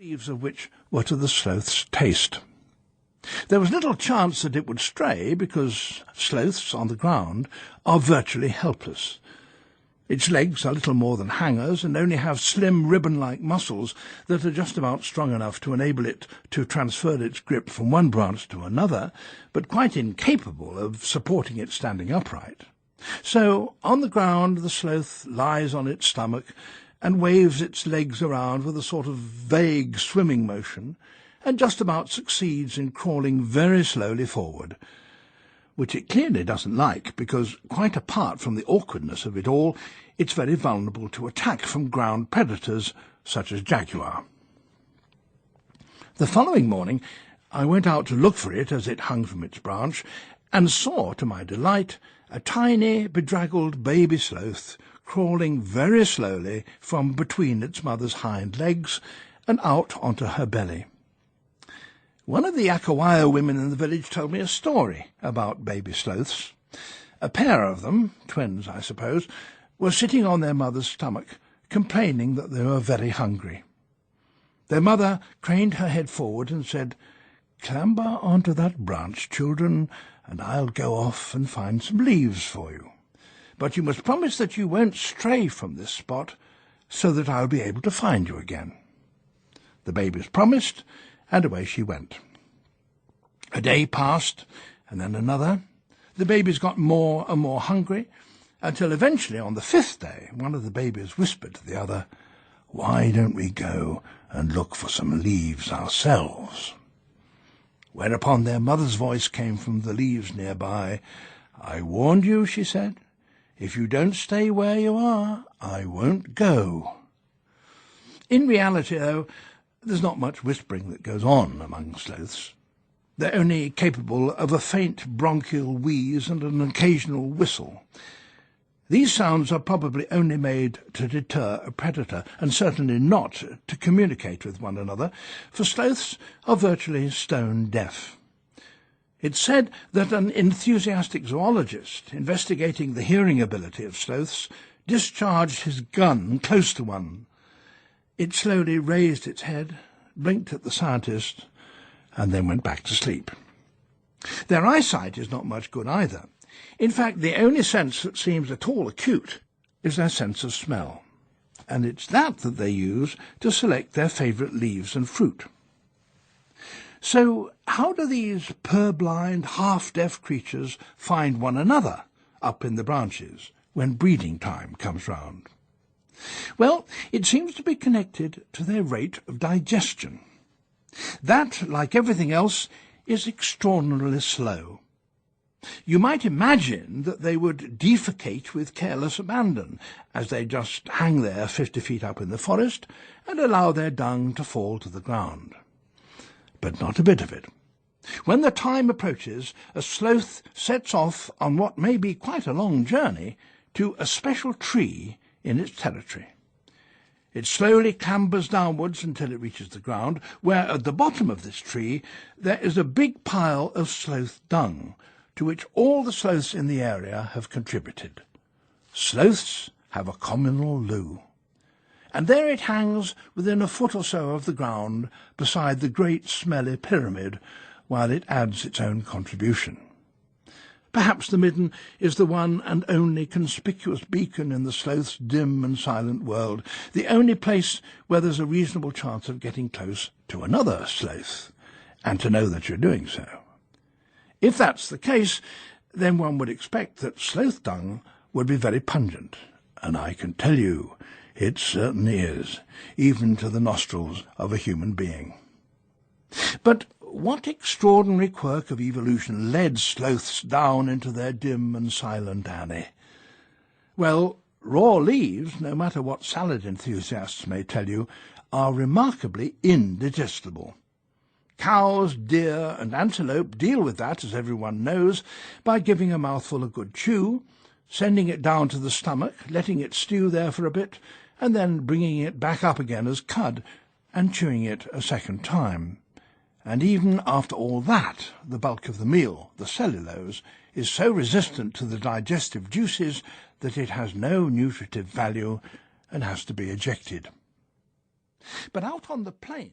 leaves of which were to the sloth's taste. There was little chance that it would stray, because sloths on the ground are virtually helpless. Its legs are little more than hangers, and only have slim ribbon-like muscles that are just about strong enough to enable it to transfer its grip from one branch to another, but quite incapable of supporting it standing upright. So, on the ground, the sloth lies on its stomach and waves its legs around with a sort of vague swimming motion, and just about succeeds in crawling very slowly forward, which it clearly doesn't like, because, quite apart from the awkwardness of it all, it's very vulnerable to attack from ground predators such as jaguar. The following morning I went out to look for it as it hung from its branch, and saw, to my delight, a tiny, bedraggled baby sloth crawling very slowly from between its mother's hind legs and out onto her belly. One of the Akawaya women in the village told me a story about baby sloths. A pair of them, twins I suppose, were sitting on their mother's stomach, complaining that they were very hungry. Their mother craned her head forward and said, "Clamber onto that branch, children, and I'll go off and find some leaves for you. But you must promise that you won't stray from this spot, so that I'll be able to find you again." The babies promised, and away she went. A day passed, and then another. The babies got more and more hungry, until eventually, on the 5th day, one of the babies whispered to the other, "Why don't we go and look for some leaves ourselves?" Whereupon their mother's voice came from the leaves nearby. "I warned you," she said. "If you don't stay where you are, I won't go." In reality, though, there's not much whispering that goes on among sloths. They're only capable of a faint bronchial wheeze and an occasional whistle. These sounds are probably only made to deter a predator, and certainly not to communicate with one another, for sloths are virtually stone deaf. It's said that an enthusiastic zoologist investigating the hearing ability of sloths discharged his gun close to one. It slowly raised its head, blinked at the scientist, and then went back to sleep. Their eyesight is not much good either. In fact, the only sense that seems at all acute is their sense of smell, and it's that they use to select their favourite leaves and fruit. So how do these purblind, half-deaf creatures find one another up in the branches when breeding time comes round? Well, it seems to be connected to their rate of digestion. That, like everything else, is extraordinarily slow. You might imagine that they would defecate with careless abandon, as they just hang there 50 feet up in the forest and allow their dung to fall to the ground. But not a bit of it. When the time approaches, a sloth sets off on what may be quite a long journey to a special tree in its territory. It slowly clambers downwards until it reaches the ground, where at the bottom of this tree there is a big pile of sloth dung, to which all the sloths in the area have contributed. Sloths have a communal loo. And there it hangs within a foot or so of the ground beside the great smelly pyramid, while it adds its own contribution. Perhaps the midden is the one and only conspicuous beacon in the sloth's dim and silent world, the only place where there's a reasonable chance of getting close to another sloth, and to know that you're doing so. If that's the case, then one would expect that sloth dung would be very pungent, and I can tell you it certainly is, even to the nostrils of a human being. But what extraordinary quirk of evolution led sloths down into their dim and silent alley? Well, raw leaves, no matter what salad enthusiasts may tell you, are remarkably indigestible. Cows, deer, and antelope deal with that, as everyone knows, by giving a mouthful a good chew, sending it down to the stomach, letting it stew there for a bit, and then bringing it back up again as cud, and chewing it a second time. And even after all that, the bulk of the meal, the cellulose, is so resistant to the digestive juices that it has no nutritive value and has to be ejected. But out on the plain,